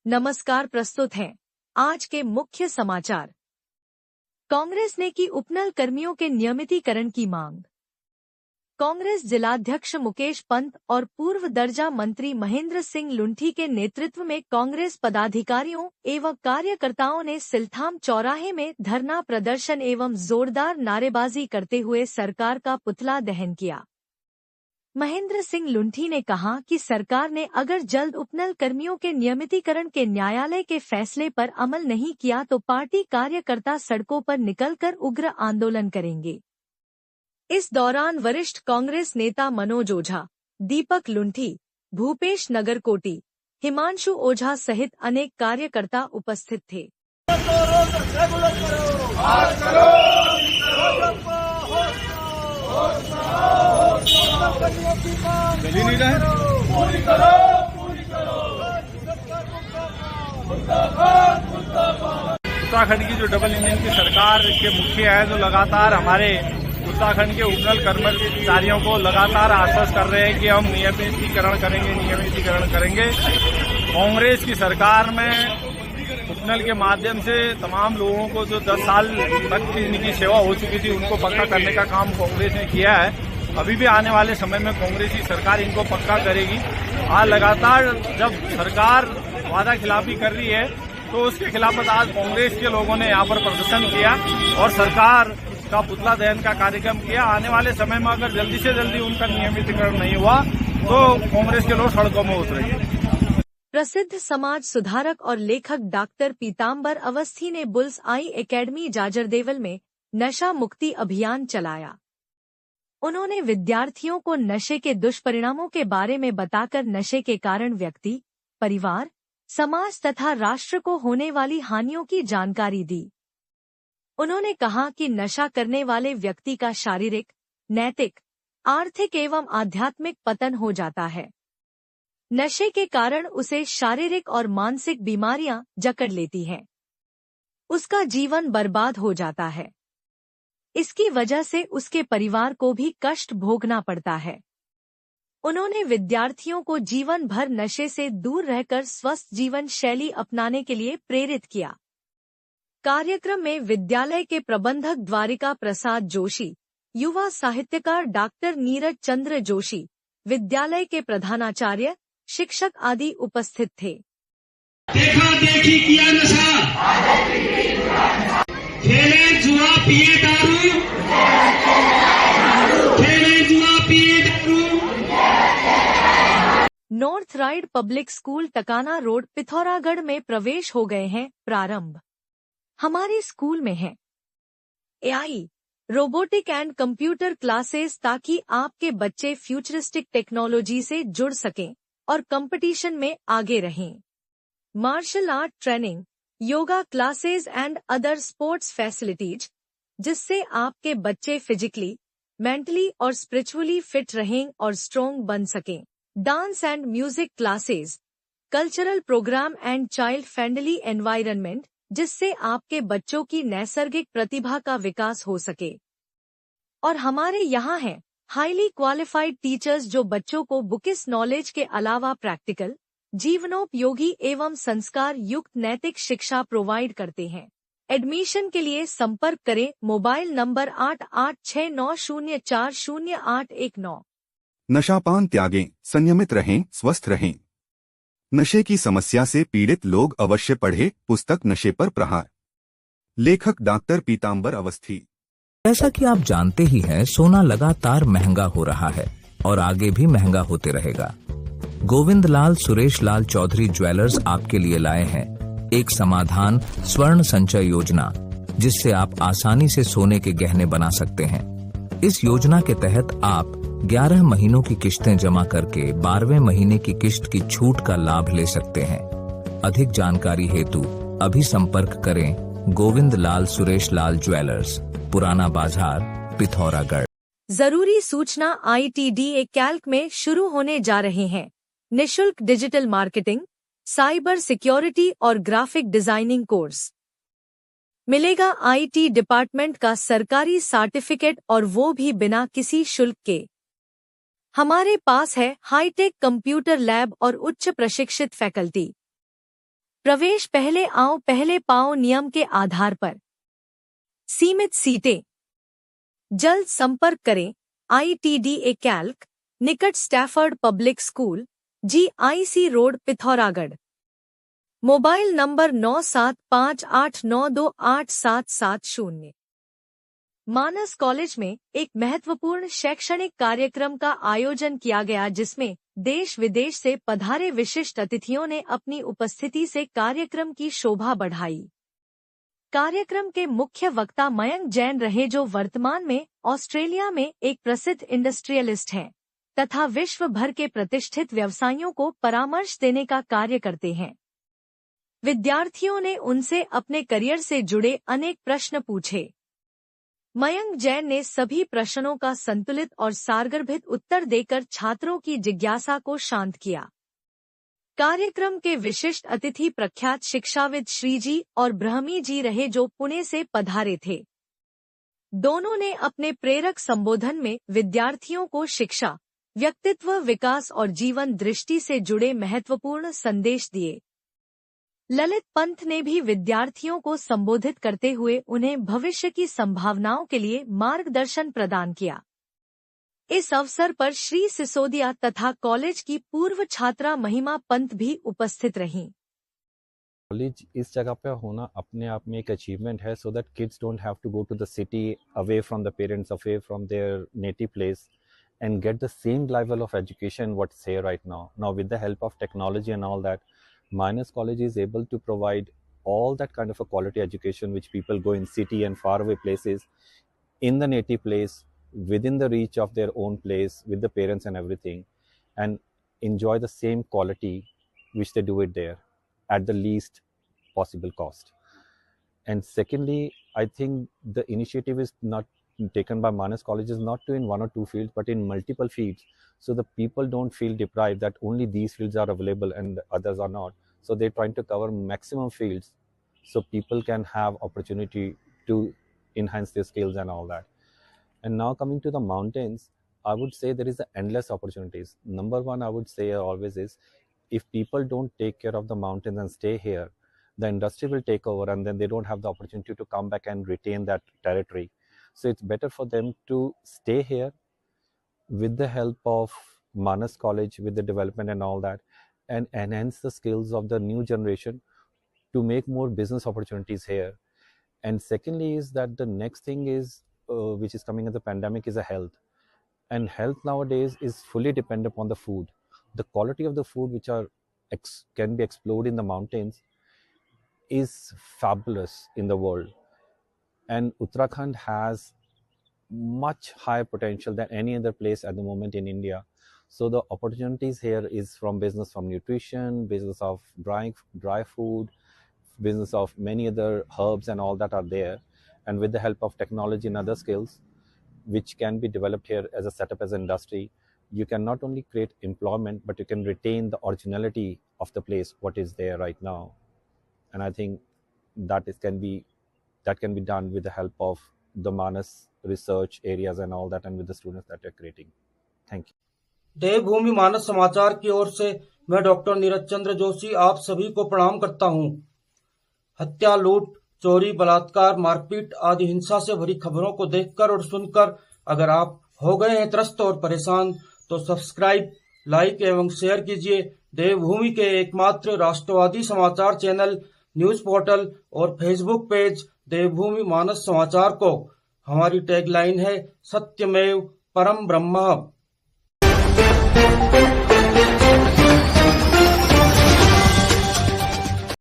नमस्कार, प्रस्तुत हैं आज के मुख्य समाचार। कांग्रेस ने की उपनल कर्मियों के नियमितीकरण की मांग। कांग्रेस जिलाध्यक्ष मुकेश पंत और पूर्व दर्जा मंत्री महेंद्र सिंह लुंठी के नेतृत्व में कांग्रेस पदाधिकारियों एवं कार्यकर्ताओं ने सिलथाम चौराहे में धरना प्रदर्शन एवं जोरदार नारेबाजी करते हुए सरकार का पुतला दहन किया। महेंद्र सिंह लुंठी ने कहा कि सरकार ने अगर जल्द उपनल कर्मियों के नियमितीकरण के न्यायालय के फैसले पर अमल नहीं किया तो पार्टी कार्यकर्ता सड़कों पर निकलकर उग्र आंदोलन करेंगे। इस दौरान वरिष्ठ कांग्रेस नेता मनोज ओझा, दीपक लुंठी, भूपेश नगरकोटी, हिमांशु ओझा सहित अनेक कार्यकर्ता उपस्थित थे। उत्तराखंड की जो डबल इंजन की सरकार के मुखिया है, जो लगातार हमारे उत्तराखंड के उपनल कर्मचारियों को लगातार आश्वस्त कर रहे हैं कि हम नियमितीकरण करेंगे। कांग्रेस की सरकार में उपनल के माध्यम से तमाम लोगों को जो 10 साल तक इनकी सेवा हो चुकी थी उनको पक्का करने का काम कांग्रेस ने किया है। अभी भी आने वाले समय में कांग्रेस की सरकार इनको पक्का करेगी। आज लगातार जब सरकार वादा खिलाफी कर रही है तो उसके खिलाफ आज कांग्रेस के लोगों ने यहाँ पर प्रदर्शन किया और सरकार का पुतला दहन का कार्यक्रम किया। आने वाले समय में अगर जल्दी से जल्दी उनका नियमितीकरण नहीं हुआ तो कांग्रेस के लोग सड़कों में उतरेंगे। प्रसिद्ध समाज सुधारक और लेखक डॉक्टर पीताम्बर अवस्थी ने बुल्स आई एकेडमी जाजरदेवल में नशा मुक्ति अभियान चलाया। उन्होंने विद्यार्थियों को नशे के दुष्परिणामों के बारे में बताकर नशे के कारण व्यक्ति, परिवार, समाज तथा राष्ट्र को होने वाली हानियों की जानकारी दी। उन्होंने कहा कि नशा करने वाले व्यक्ति का शारीरिक, नैतिक, आर्थिक एवं आध्यात्मिक पतन हो जाता है। नशे के कारण उसे शारीरिक और मानसिक बीमारियां जकड़ लेती हैं। उसका जीवन बर्बाद हो जाता है। इसकी वजह से उसके परिवार को भी कष्ट भोगना पड़ता है। उन्होंने विद्यार्थियों को जीवन भर नशे से दूर रहकर स्वस्थ जीवन शैली अपनाने के लिए प्रेरित किया। कार्यक्रम में विद्यालय के प्रबंधक द्वारिका प्रसाद जोशी, युवा साहित्यकार डॉक्टर नीरज चंद्र जोशी, विद्यालय के प्रधानाचार्य, शिक्षक आदि उपस्थित थे। देखा देखी किया नशा, खेले जुआ पिए दारू, खेले जुआ पिए दारू। North ride public school Takana road Pithoragarh में प्रवेश हो गए हैं प्रारंभ। हमारे स्कूल में है AI, robotic and computer classes ताकि आपके बच्चे फ्यूचरिस्टिक टेक्नोलॉजी से जुड़ सकें और कंपटीशन में आगे रहें। Martial art training, yoga classes and other sports facilities, जिससे आपके बच्चे फिजिकली, मेंटली और स्पिरिचुअली फिट रहें और स्ट्रॉन्ग बन सकें। Dance and music classes, cultural program and child friendly environment, जिससे आपके बच्चों की नैसर्गिक प्रतिभा का विकास हो सके। और हमारे यहाँ हैं हाईली क्वालिफाइड टीचर्स जो बच्चों को बुकिश नॉलेज के अलावा प्रैक्टिकल, जीवनोपयोगी एवं संस्कार युक्त नैतिक शिक्षा प्रोवाइड करते हैं। एडमिशन के लिए संपर्क करें मोबाइल नंबर 8869040819। नशापान त्यागें, संयमित रहें, स्वस्थ रहें। नशे की समस्या से पीड़ित लोग अवश्य पढ़े पुस्तक नशे पर प्रहार। लेखक डॉक्टर पीताम्बर अवस्थी। जैसा कि आप जानते ही हैं, सोना लगातार महंगा हो रहा है और आगे भी महंगा होते रहेगा। गोविंद लाल सुरेश लाल चौधरी ज्वेलर्स आपके लिए लाए हैं एक समाधान स्वर्ण संचय योजना, जिससे आप आसानी से सोने के गहने बना सकते हैं। इस योजना के तहत आप 11 महीनों की किश्तें जमा करके 12वें महीने की किश्त की छूट का लाभ ले सकते हैं। अधिक जानकारी हेतु अभी संपर्क करें गोविंद लाल सुरेश लाल ज्वेलर्स, पुराना बाजार, पिथौरागढ़। जरूरी सूचना, ITDA कैल्क में शुरू होने जा रहे हैं निशुल्क डिजिटल मार्केटिंग, साइबर सिक्योरिटी और ग्राफिक डिजाइनिंग कोर्स। मिलेगा IT डिपार्टमेंट का सरकारी सर्टिफिकेट और वो भी बिना किसी शुल्क के। हमारे पास है हाईटेक कंप्यूटर लैब और उच्च प्रशिक्षित फैकल्टी। प्रवेश पहले आओ पहले पाओ नियम के आधार पर। सीमित सीटें। जल्द संपर्क करें ITDA कैल्क, निकट Stafford public school, GIC road, Pithoragarh. Mobile number 9758928770। मानस कॉलेज में एक महत्वपूर्ण शैक्षणिक कार्यक्रम का आयोजन किया गया, जिसमें देश विदेश से पधारे विशिष्ट अतिथियों ने अपनी उपस्थिति से कार्यक्रम की शोभा बढ़ाई। कार्यक्रम के मुख्य वक्ता मयंक जैन रहे, जो वर्तमान में ऑस्ट्रेलिया में एक प्रसिद्ध इंडस्ट्रियलिस्ट हैं तथा विश्व भर के प्रतिष्ठित व्यवसायियों को परामर्श देने का कार्य करते हैं। विद्यार्थियों ने उनसे अपने करियर से जुड़े अनेक प्रश्न पूछे। मयंक जैन ने सभी प्रश्नों का संतुलित और सारगर्भित उत्तर देकर छात्रों की जिज्ञासा को शांत किया। कार्यक्रम के विशिष्ट अतिथि प्रख्यात शिक्षाविद श्रीजी और ब्रह्मी जी रहे, जो पुणे से पधारे थे। दोनों ने अपने प्रेरक संबोधन में विद्यार्थियों को शिक्षा, व्यक्तित्व विकास और जीवन दृष्टि से जुड़े महत्वपूर्ण संदेश दिए। ललित पंत ने भी विद्यार्थियों को संबोधित करते हुए उन्हें भविष्य की संभावनाओं के लिए मार्गदर्शन प्रदान किया। इस अवसर पर श्री सिसोदिया तथा कॉलेज की पूर्व छात्रा महिमा पंत भी उपस्थित रहीं। कॉलेज इस जगह पे होना अपने आप में एक अचीवमेंट है, so that kids don't have to go to the city, away from the parents, away from their native place, and get the same level of education what's here right now. Now with the help of technology and all that, Minus College is able to provide all that kind of a quality education which people go in city and far away places, in the native place, within the reach of their own place, with the parents and everything, and enjoy the same quality which they do it there at the least possible cost. And secondly, I think the initiative is not taken by Manas College is not to in one or two fields, but in multiple fields, so the people don't feel deprived that only these fields are available and others are not. So they're trying to cover maximum fields so people can have opportunity to enhance their skills and all that. And now coming to the mountains, I would say there is endless opportunities. Number one, I would say always is, if people don't take care of the mountains and stay here, the industry will take over, and then they don't have the opportunity to come back and retain that territory. So it's better for them to stay here with the help of Manas College, with the development and all that, and enhance the skills of the new generation to make more business opportunities here. And secondly is that the next thing is, which is coming in the pandemic, is a health. And health nowadays is fully dependent upon the food. The quality of the food which are can be explored in the mountains is fabulous in the world. And Uttarakhand has much higher potential than any other place at the moment in India. So the opportunities here is from business, from nutrition, business of dry food, business of many other herbs and all that are there. And with the help of technology and other skills, which can be developed here as a setup as an industry, you can not only create employment, but you can retain the originality of the place, what is there right now. And I think that can be done with the help of the Manas research areas and all that, and with the students that are creating. Thank you. देवभूमि मानस समाचार की ओर से मैं doctor Neeraj Chandra Joshi आप सभी को प्रणाम करता हूं। हत्या, लूट, चोरी, बलात्कार, मारपीट आदि हिंसा से भरी खबरों को देखकर और सुनकर अगर आप हो गए हैं त्रस्त और परेशान, तो सब्सक्राइब, लाइक एवं शेयर कीजिए देवभूमि के एकमात्र राष्ट्रवादी समाचार चैनल, न्यूज पोर्टल और फेसबुक पेज देवभूमि मानस समाचार को। हमारी टैगलाइन है, सत्यमेव परम ब्रह्म।